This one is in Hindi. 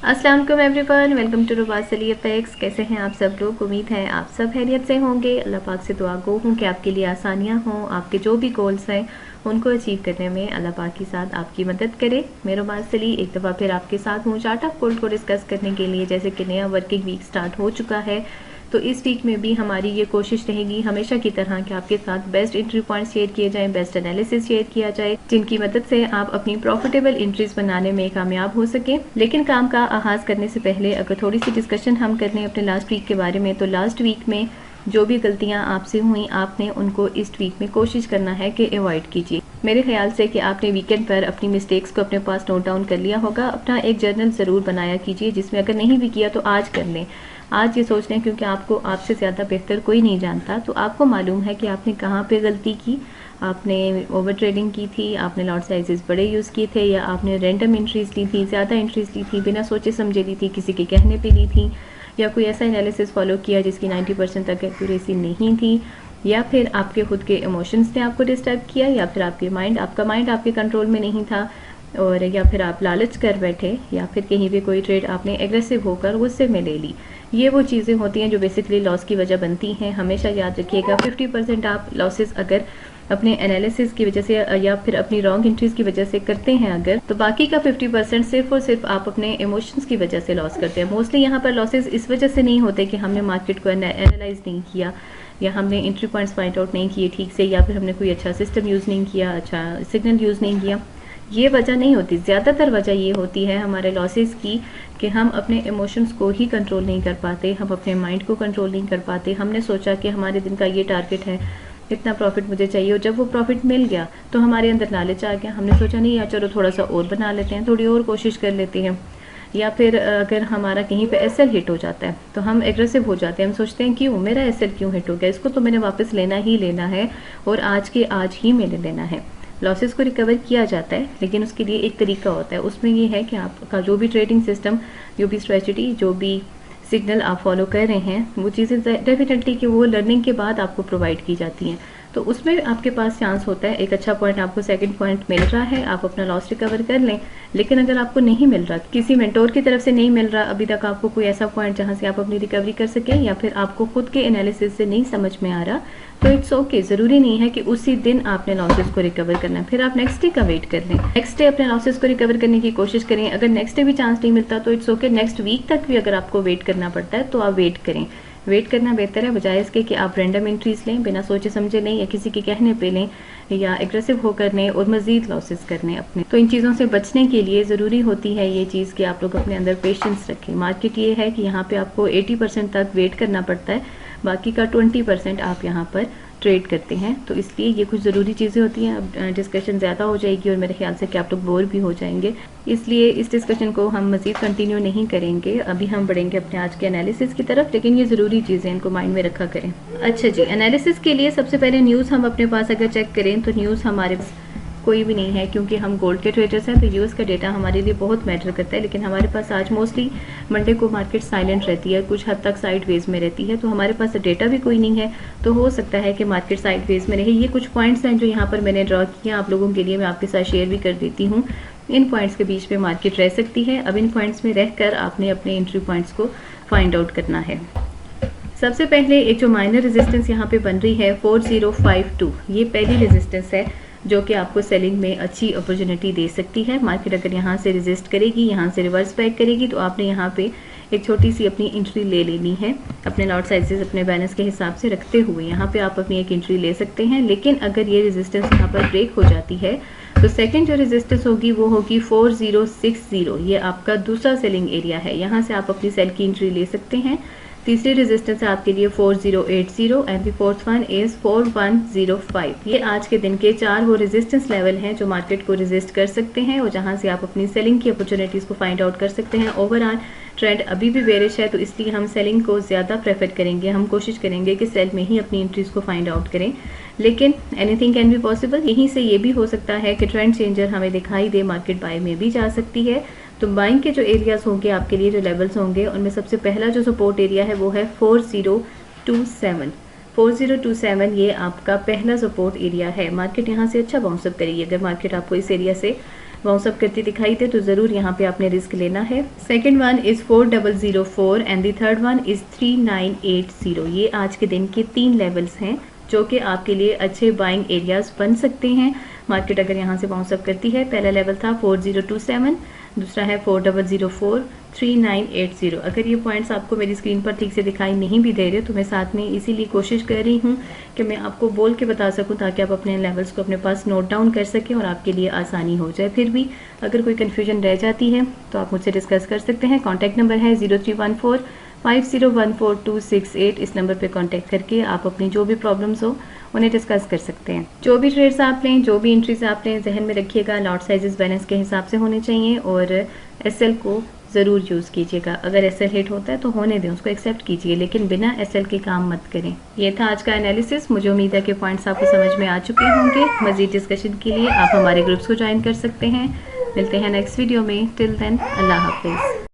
अस्सलाम वालेकुम everyone, welcome to Rubas Ali FX. कैसे हैं आप सब लोग? उम्मीद है आप सब खैरियत से होंगे। अल्लाह पाक से दुआ गो हूँ कि आपके लिए आसानियाँ हों, आपके जो भी गोल्स हैं उनको अचीव करने में अल्लाह पाक के साथ आपकी मदद करे। मैं रुबास अली एक दफ़ा फिर आपके साथ हूँ चार्ट ऑफ गोल्ड को डिस्कस करने के लिए। जैसे कि नया वर्किंग वीक स्टार्ट हो चुका है, तो इस वीक में भी हमारी ये कोशिश रहेगी हमेशा की तरह कि आपके साथ बेस्ट एंट्री पॉइंट शेयर किए जाएं, बेस्ट एनालिसिस शेयर किया जाए, जिनकी मदद से आप अपनी प्रॉफिटेबल एंट्रीज बनाने में कामयाब हो सके। लेकिन काम का आगाज करने से पहले अगर थोड़ी सी डिस्कशन हम कर लें अपने लास्ट वीक के बारे में, तो लास्ट वीक में जो भी गलतियां आपसे हुई आपने उनको इस वीक में कोशिश करना है कि अवॉइड कीजिए। मेरे ख्याल से कि आपने वीकेंड पर अपनी मिस्टेक्स को अपने पास नोट डाउन कर लिया होगा। अपना एक जर्नल ज़रूर बनाया कीजिए, जिसमें अगर नहीं भी किया तो आज कर लें। आज ये सोच लें, क्योंकि आपको आपसे ज़्यादा बेहतर कोई नहीं जानता, तो आपको मालूम है कि आपने कहाँ पे गलती की। आपने ओवर ट्रेडिंग की थी, आपने लॉट साइजेस बड़े यूज़ किए थे, या आपने रैंडम एंट्रीज ली थी, ज़्यादा एंट्रीज ली थी, बिना सोचे समझे ली थी, किसी के कहने पे ली थी, या कोई ऐसा एनालिसिस फॉलो किया जिसकी 90% तक एक्यूरेसी नहीं थी, या फिर आपके खुद के इमोशंस ने आपको डिस्टर्ब किया, या फिर आपका माइंड आपके कंट्रोल में नहीं था, और या फिर आप लालच कर बैठे, या फिर कहीं भी कोई ट्रेड आपने एग्रेसिव होकर गुस्से में ले ली। ये वो चीज़ें होती हैं जो बेसिकली लॉस की वजह बनती हैं। हमेशा याद रखिएगा 50% आप लॉसेस अगर अपने एनालिसिस की वजह से या फिर अपनी रॉन्ग एंट्रीज की वजह से करते हैं अगर, तो बाकी का 50% सिर्फ और सिर्फ आप अपने इमोशंस की वजह से लॉस करते हैं। मोस्टली यहाँ पर लॉसेस इस वजह से नहीं होते कि हमने मार्केट को एनालाइज नहीं किया, या हमने एंट्री पॉइंट्स फाइंड आउट नहीं किए ठीक से, या फिर हमने कोई अच्छा सिस्टम यूज़ नहीं किया, अच्छा सिग्नल यूज़ नहीं किया। ये वजह नहीं होती। ज़्यादातर वजह ये होती है हमारे लॉसेस की कि हम अपने इमोशंस को ही कंट्रोल नहीं कर पाते, हम अपने माइंड को कंट्रोल नहीं कर पाते। हमने सोचा कि हमारे दिन का ये टारगेट है, इतना प्रॉफिट मुझे चाहिए, और जब वो प्रॉफिट मिल गया तो हमारे अंदर लालच आ गया। हमने सोचा नहीं यार चलो थोड़ा सा और बना लेते हैं, थोड़ी और कोशिश कर लेते हैं। या फिर अगर हमारा कहीं पे एसएल हिट हो जाता है तो हम एग्रेसिव हो जाते हैं। हम सोचते हैं क्यों मेरा एसएल क्यों हिट हो गया, इसको तो मैंने वापस लेना ही लेना है, और आज के आज ही मैंने लेना है। लॉसेस को रिकवर किया जाता है, लेकिन उसके लिए एक तरीका होता है। उसमें ये है कि आपका जो भी ट्रेडिंग सिस्टम, जो भी स्ट्रेटजी, जो भी सिग्नल आप फॉलो कर रहे हैं, वो चीज़ें डेफिनेटली कि वो लर्निंग के बाद आपको प्रोवाइड की जाती हैं। तो उसमें आपके पास चांस होता है एक अच्छा पॉइंट आपको सेकंड पॉइंट मिल रहा है, आप अपना लॉस रिकवर कर लें। लेकिन अगर आपको नहीं मिल रहा, किसी मेंटोर की तरफ से नहीं मिल रहा अभी तक आपको कोई ऐसा पॉइंट जहां से आप अपनी रिकवरी कर सकें, या फिर आपको खुद के एनालिसिस से नहीं समझ में आ रहा, तो इट्स ओके। ज़रूरी नहीं है कि उसी दिन आपने लॉसेस को रिकवर करना है, फिर आप नेक्स्ट डे का वेट कर लें। नेक्स्ट डे अपने लॉसेस को रिकवर करने की कोशिश करें। अगर नेक्स्ट डे भी चांस नहीं मिलता तो इट्स ओके, नेक्स्ट वीक तक भी अगर आपको वेट करना पड़ता है तो आप वेट करें। वेट करना बेहतर है बजाय इसके कि आप रैंडम एंट्रीज लें, बिना सोचे समझे लें, या किसी के कहने पे लें, या एग्रेसिव होकर लें और मजीद लॉसेस करने अपने। तो इन चीज़ों से बचने के लिए ज़रूरी होती है ये चीज़ कि आप लोग अपने अंदर पेशेंस रखें। मार्केट ये है कि यहाँ पे आपको 80% तक वेट करना पड़ता है, बाकी का 20% आप यहाँ पर ट्रेड करते हैं। तो इसलिए ये कुछ ज़रूरी चीज़ें होती हैं। अब डिस्कशन ज़्यादा हो जाएगी और मेरे ख्याल से कि आप लोग बोर भी हो जाएंगे, इसलिए इस डिस्कशन को हम मज़ीद कंटिन्यू नहीं करेंगे। अभी हम बढ़ेंगे अपने आज के एनालिसिस की तरफ, लेकिन ये ज़रूरी चीज़ें इनको माइंड में रखा करें। अच्छा जी, एनालिसिस के लिए सबसे पहले न्यूज़ हम अपने पास अगर चेक करें तो न्यूज़ हमारे पास कोई भी नहीं है, क्योंकि हम गोल्ड के ट्रेडर्स हैं, तो यूएस का डेटा हमारे लिए बहुत मैटर करता है। लेकिन हमारे पास आज मोस्टली मंडे को मार्केट साइलेंट रहती है, कुछ हद तक साइड वेज में रहती है, तो हमारे पास डेटा भी कोई नहीं है। तो हो सकता है कि मार्केट साइड वेज में रहे। ये कुछ पॉइंट्स हैं जो यहाँ पर मैंने ड्रॉ किया आप लोगों के लिए, मैं आपके साथ शेयर भी कर देती हूँ। इन पॉइंट्स के बीच में मार्केट रह सकती है। अब इन पॉइंट्स में रहकर आपने अपने एंट्री पॉइंट्स को फाइंड आउट करना है। सबसे पहले एक जो माइनर रेजिस्टेंस यहाँ पे बन रही है 4052, ये पहली रेजिस्टेंस है जो कि आपको सेलिंग में अच्छी अपॉर्चुनिटी दे सकती है। मार्केट अगर यहाँ से रेजिस्ट करेगी, यहाँ से रिवर्स बैक करेगी, तो आपने यहाँ पे एक छोटी सी अपनी एंट्री ले लेनी है। अपने लॉट साइजेस अपने बैलेंस के हिसाब से रखते हुए यहाँ पे आप अपनी एक एंट्री ले सकते हैं। लेकिन अगर ये रेजिस्टेंस यहाँ पर ब्रेक हो जाती है तो सेकंड जो रेजिस्टेंस होगी वो होगी 4060। ये आपका दूसरा सेलिंग एरिया है, यहाँ से आप अपनी सेल की एंट्री ले सकते हैं। तीसरी रेजिस्टेंस है आपके लिए 4080 and the fourth one is 4105। ये आज के दिन के 4 वो रेजिस्टेंस लेवल हैं जो मार्केट को रेजिस्ट कर सकते हैं, और जहां से आप अपनी सेलिंग की अपॉर्चुनिटीज को फाइंड आउट कर सकते हैं। ओवरऑल ट्रेंड अभी भी बेरिश है, तो इसलिए हम सेलिंग को ज़्यादा प्रेफर करेंगे। हम कोशिश करेंगे कि सेल में ही अपनी एंट्रीज को फाइंड आउट करें, लेकिन एनीथिंग कैन बी पॉसिबल। यहीं से ये भी हो सकता है कि ट्रेंड चेंजर हमें दिखाई दे, मार्केट बाय में भी जा सकती है। तो बाइंग के जो एरियाज होंगे आपके लिए, जो लेवल्स होंगे, उनमें सबसे पहला जो सपोर्ट एरिया है वो है 4027। 4027 ये आपका पहला सपोर्ट एरिया है। मार्केट यहाँ से अच्छा बाउंसअप करेगी अगर मार्केट आपको इस एरिया से बाउंस अप करती दिखाई दे तो ज़रूर यहाँ पे आपने रिस्क लेना है। Second one is 4004 and the third one is 3980। ये आज के दिन के 3 लेवल्स हैं जो कि आपके लिए अच्छे बाइंग एरियाज बन सकते हैं। मार्केट अगर यहाँ से बाउंस अप करती है, पहला लेवल था 4027, दूसरा है 4004, 3980। अगर ये पॉइंट्स आपको मेरी स्क्रीन पर ठीक से दिखाई नहीं भी दे रहे तो मैं साथ में इसीलिए कोशिश कर रही हूँ कि मैं आपको बोल के बता सकूँ ताकि आप अपने लेवल्स को अपने पास नोट डाउन कर सकें और आपके लिए आसानी हो जाए। फिर भी अगर कोई कन्फ्यूजन रह जाती है तो आप मुझसे डिस्कस कर सकते हैं। कॉन्टैक्ट नंबर है 0314501268। इस नंबर पे कांटेक्ट करके आप अपनी जो भी प्रॉब्लम्स हो उन्हें डिस्कस कर सकते हैं। जो भी ट्रेड्स आप लें, जो भी एंट्रीज आप लें, जहन में रखिएगा लॉट साइजेस बैलेंस के हिसाब से होने चाहिए और एसएल को ज़रूर यूज़ कीजिएगा। अगर एसएल हिट होता है तो होने दें, उसको एक्सेप्ट कीजिए, लेकिन बिना एसएल के काम मत करें। ये था आज का एनालिसिस। मुझे उम्मीद है कि पॉइंट्स आपको समझ में आ चुके होंगे। मज़ीद डिस्कशन के लिए आप हमारे ग्रुप्स को ज्वाइन कर सकते हैं। मिलते हैं नेक्स्ट वीडियो में। टिल देन, अल्लाह हाफिज़।